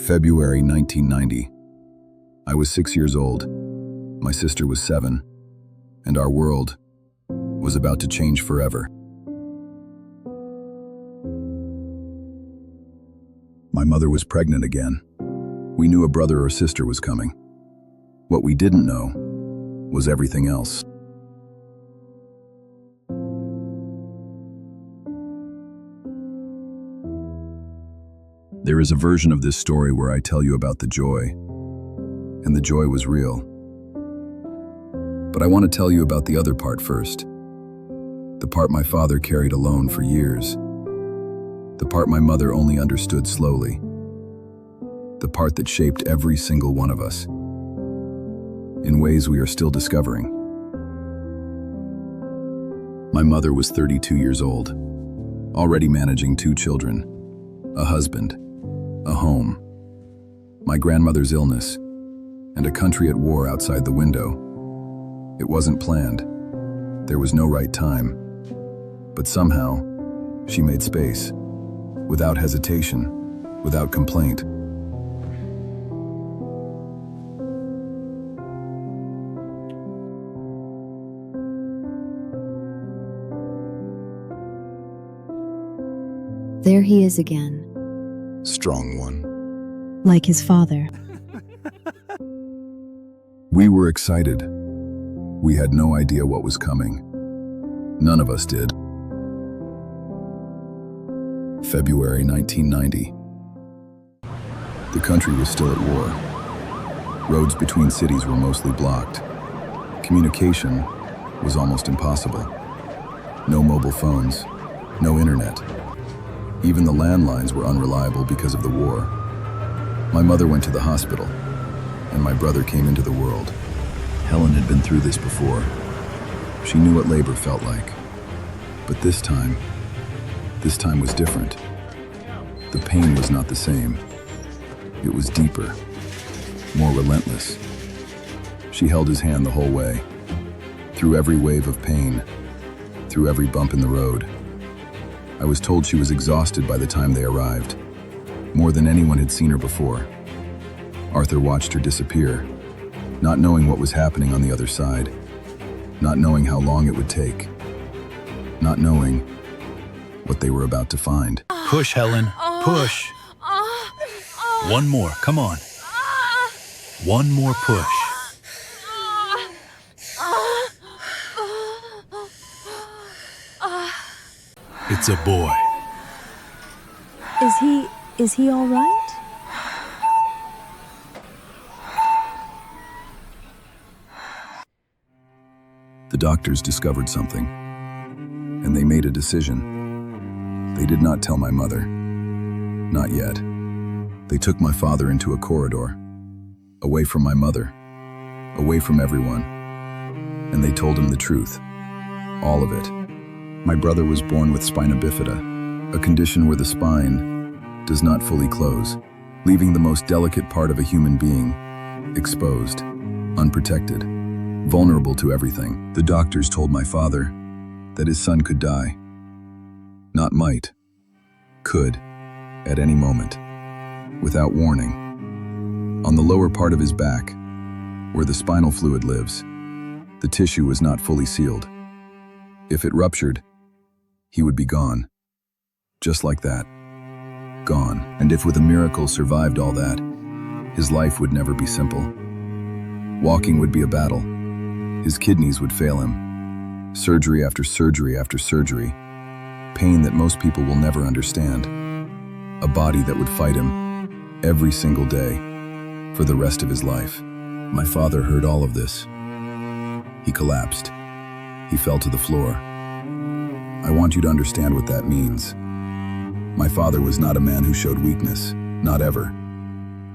February 1990. I was 6 years old. My sister was 7, and our world was about to change forever. My mother was pregnant again. We knew a brother or sister was coming. What we didn't know was everything else. There is a version of this story where I tell you about the joy, and the joy was real. But I want to tell you about the other part first. The part my father carried alone for years. The part my mother only understood slowly. The part that shaped every single one of us, in ways we are still discovering. My mother was 32 years old, already managing 2 children, a husband, a home, my grandmother's illness, and a country at war outside the window. It wasn't planned. There was no right time. But somehow, she made space, without hesitation, without complaint. There he is again. Strong one. Like his father. We were excited. We had no idea what was coming. None of us did. February 1990. The country was still at war. Roads between cities were mostly blocked. Communication was almost impossible. No mobile phones, no internet. Even the landlines were unreliable because of the war. My mother went to the hospital, and my brother came into the world. Helen had been through this before. She knew what labor felt like. But this time was different. The pain was not the same. It was deeper, more relentless. She held his hand the whole way, through every wave of pain, through every bump in the road. I was told she was exhausted by the time they arrived, more than anyone had seen her before. Arthur watched her disappear, not knowing what was happening on the other side, not knowing how long it would take, not knowing what they were about to find. Push, Helen, push. One more, come on. One more push. It's a boy. Is he all right? The doctors discovered something, and they made a decision. They did not tell my mother. Not yet. They took my father into a corridor, away from my mother, away from everyone, and they told him the truth. All of it. My brother was born with spina bifida, a condition where the spine does not fully close, leaving the most delicate part of a human being exposed, unprotected, vulnerable to everything. The doctors told my father that his son could die. Not might, could, at any moment, without warning. On the lower part of his back, where the spinal fluid lives, the tissue was not fully sealed. If it ruptured, he would be gone. Just like that. Gone. And if with a miracle survived all that, his life would never be simple. Walking would be a battle. His kidneys would fail him. Surgery after surgery after surgery. Pain that most people will never understand. A body that would fight him every single day for the rest of his life. My father heard all of this. He collapsed. He fell to the floor. I want you to understand what that means. My father was not a man who showed weakness, not ever.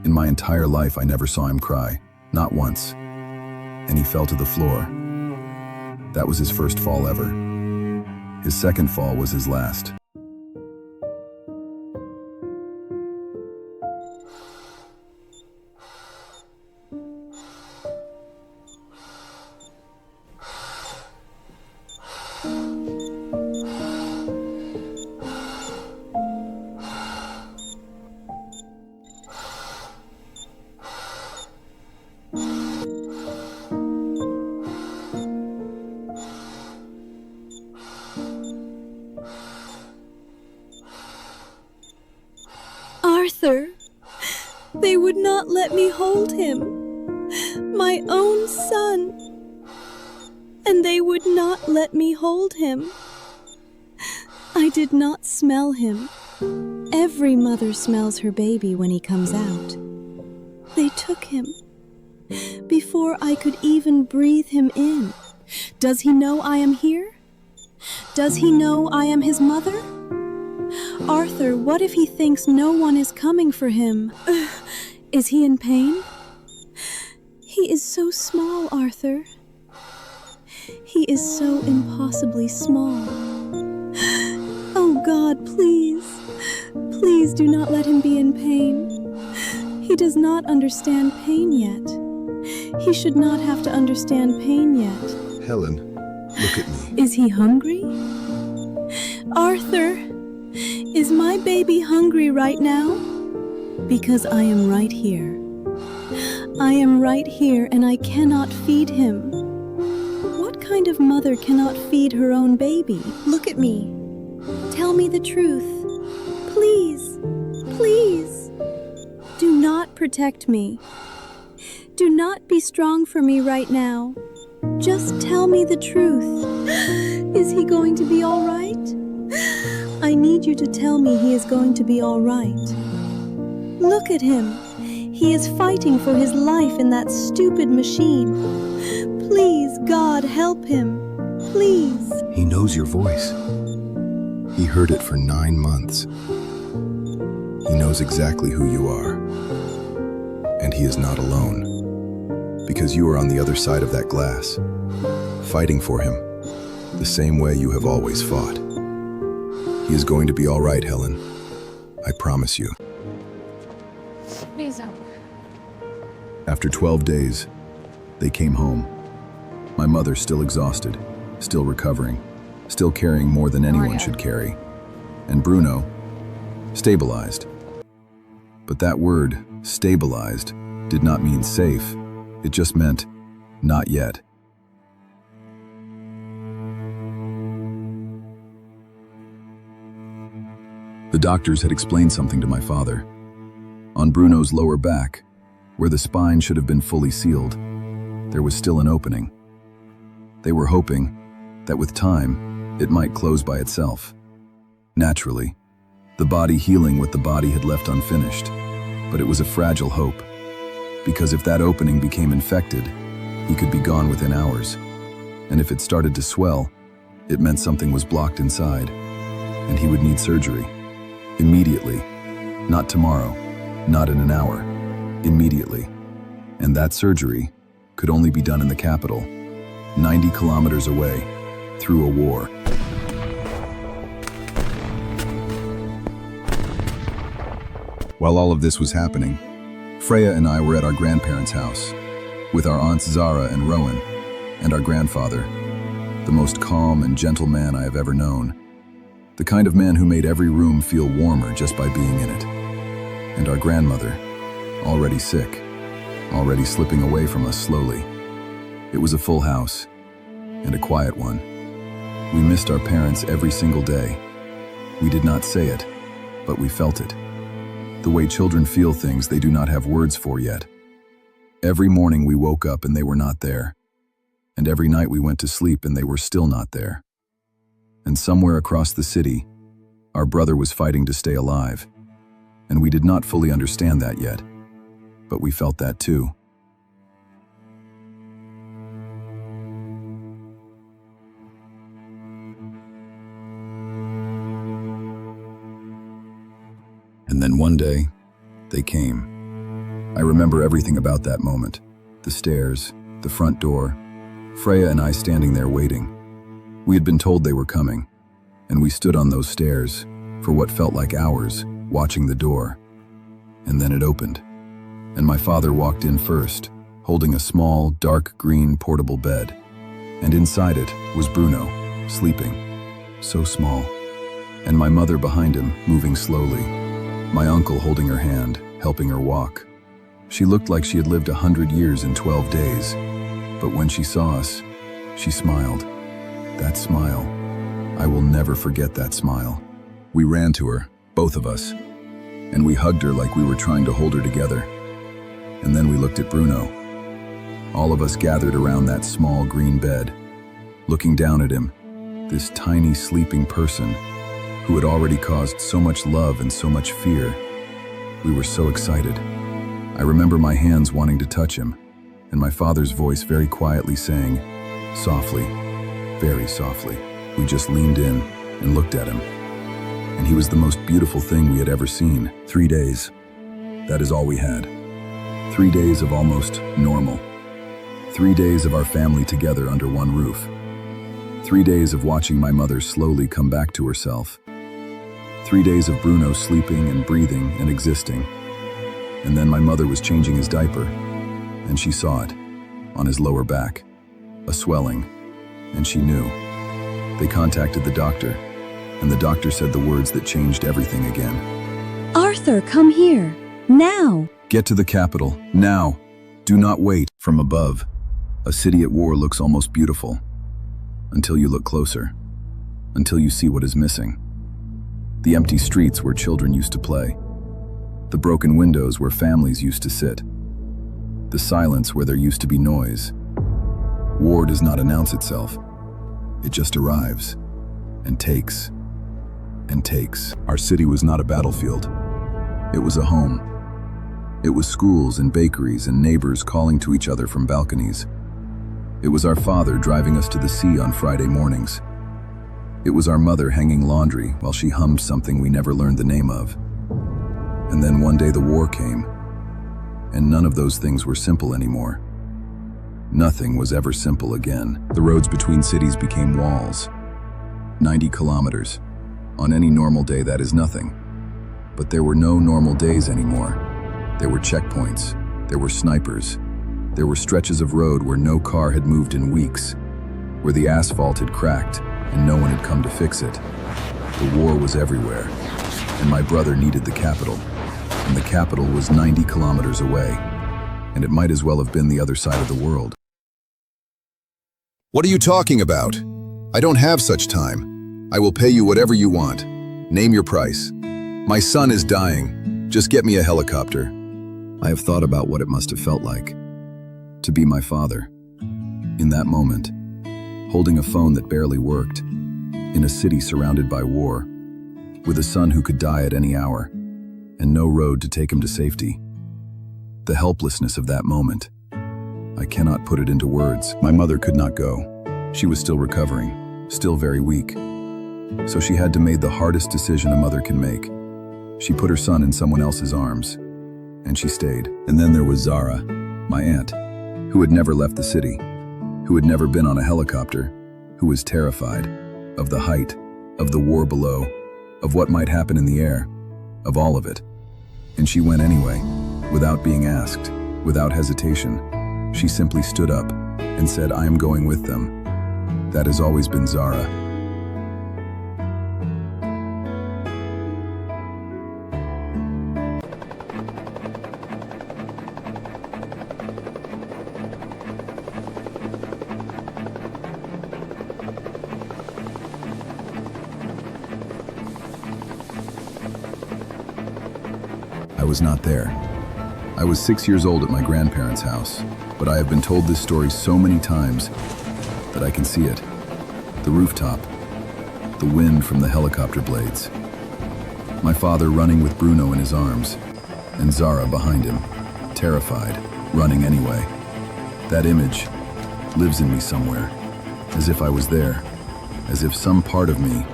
In my entire life, I never saw him cry, not once. And he fell to the floor. That was his first fall ever. His second fall was his last. not let me hold him, my own son. And they would not let me hold him. I did not smell him. Every mother smells her baby when he comes out. They took him before I could even breathe him in. Does he know I am here? Does he know I am his mother? Arthur, what if he thinks no one is coming for him? Is he in pain? He is so small, Arthur. He is so impossibly small. Oh God, please, please do not let him be in pain. He does not understand pain yet. He should not have to understand pain yet. Helen, look at me. Is he hungry? Arthur, is my baby hungry right now? Because I am right here. I am right here and I cannot feed him. What kind of mother cannot feed her own baby? Look at me. Tell me the truth. Please, please. Do not protect me. Do not be strong for me right now. Just tell me the truth. Is he going to be all right? I need you to tell me he is going to be all right. Look at him. He is fighting for his life in that stupid machine. Please, God, help him. Please. He knows your voice. He heard it for 9 months. He knows exactly who you are. And he is not alone. Because you are on the other side of that glass, fighting for him, the same way you have always fought. He is going to be all right, Helen. I promise you. After 12 days, they came home. My mother still exhausted, still recovering, still carrying more than anyone should carry. And Bruno, stabilized. But that word, stabilized, did not mean safe. It just meant, not yet. The doctors had explained something to my father. On Bruno's lower back, where the spine should have been fully sealed, there was still an opening. They were hoping that with time, it might close by itself. Naturally, the body healing what the body had left unfinished, but it was a fragile hope, because if that opening became infected, he could be gone within hours. And if it started to swell, it meant something was blocked inside, and he would need surgery. Immediately. Not tomorrow, not in an hour. Immediately. And that surgery could only be done in the capital, 90 kilometers away, through a war. While all of this was happening, Freya and I were at our grandparents' house, with our aunts Zara and Rowan, and our grandfather, the most calm and gentle man I have ever known, the kind of man who made every room feel warmer just by being in it, and our grandmother, already sick, already slipping away from us slowly. It was a full house, and a quiet one. We missed our parents every single day. We did not say it, but we felt it. The way children feel things they do not have words for yet. Every morning we woke up and they were not there. And every night we went to sleep and they were still not there. And somewhere across the city, our brother was fighting to stay alive. And we did not fully understand that yet, but we felt that too. And then one day, they came. I remember everything about that moment. The stairs, the front door, Freya and I standing there waiting. We had been told they were coming, and we stood on those stairs for what felt like hours, watching the door. And then it opened, and my father walked in first, holding a small, dark green portable bed. And inside it was Bruno, sleeping, so small. And my mother behind him, moving slowly. My uncle holding her hand, helping her walk. She looked like she had lived 100 years in 12 days. But when she saw us, she smiled. That smile. I will never forget that smile. We ran to her, both of us, and we hugged her like we were trying to hold her together. And then we looked at Bruno. All of us gathered around that small green bed, looking down at him, this tiny sleeping person who had already caused so much love and so much fear. We were so excited. I remember my hands wanting to touch him, and my father's voice very quietly saying, softly, very softly. We just leaned in and looked at him. And he was the most beautiful thing we had ever seen. 3 days. That is all we had. 3 days of almost normal. 3 days of our family together under one roof. 3 days of watching my mother slowly come back to herself. 3 days of Bruno sleeping and breathing and existing. And then my mother was changing his diaper, and she saw it, on his lower back, a swelling, and she knew. They contacted the doctor, and the doctor said the words that changed everything again. Arthur, come here, now! Get to the capital, now! Do not wait. From above, a city at war looks almost beautiful, until you look closer, until you see what is missing. The empty streets where children used to play, the broken windows where families used to sit, the silence where there used to be noise. War does not announce itself. It just arrives, and takes, and takes. Our city was not a battlefield. It was a home. It was schools and bakeries and neighbors calling to each other from balconies. It was our father driving us to the sea on Friday mornings. It was our mother hanging laundry while she hummed something we never learned the name of. And then one day the war came, and none of those things were simple anymore. Nothing was ever simple again. The roads between cities became walls. 90 kilometers. On any normal day, that is nothing. But there were no normal days anymore. There were checkpoints. There were snipers. There were stretches of road where no car had moved in weeks, where the asphalt had cracked and no one had come to fix it. The war was everywhere, and my brother needed the capital. And the capital was 90 kilometers away, and it might as well have been the other side of the world. What are you talking about? I don't have such time. I will pay you whatever you want. Name your price. My son is dying. Just get me a helicopter. I have thought about what it must have felt like to be my father. In that moment, holding a phone that barely worked, in a city surrounded by war, with a son who could die at any hour, and no road to take him to safety. The helplessness of that moment. I cannot put it into words. My mother could not go. She was still recovering, still very weak. So she had to make the hardest decision a mother can make. She put her son in someone else's arms, and she stayed. And then there was Zara, my aunt, who had never left the city, who had never been on a helicopter, who was terrified of the height, of the war below, of what might happen in the air, of all of it. And she went anyway, without being asked, without hesitation. She simply stood up and said, I am going with them. That has always been Zara. I was not there. I was 6 years old at my grandparents' house, but I have been told this story so many times that I can see it. The rooftop, the wind from the helicopter blades, my father running with Bruno in his arms, and Zara behind him, terrified, running anyway. That image lives in me somewhere, as if I was there, as if some part of me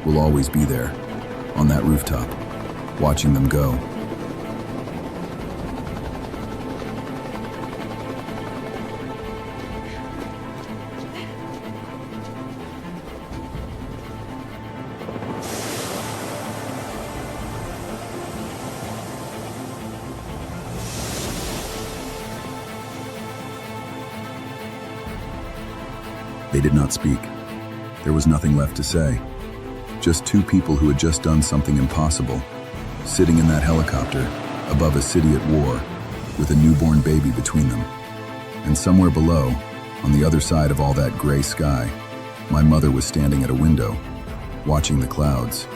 will always be there, on that rooftop, watching them go. They did not speak. There was nothing left to say. Just two people who had just done something impossible, sitting in that helicopter above a city at war with a newborn baby between them. And somewhere below, on the other side of all that gray sky, my mother was standing at a window, watching the clouds,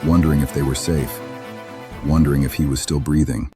wondering if they were safe, wondering if he was still breathing.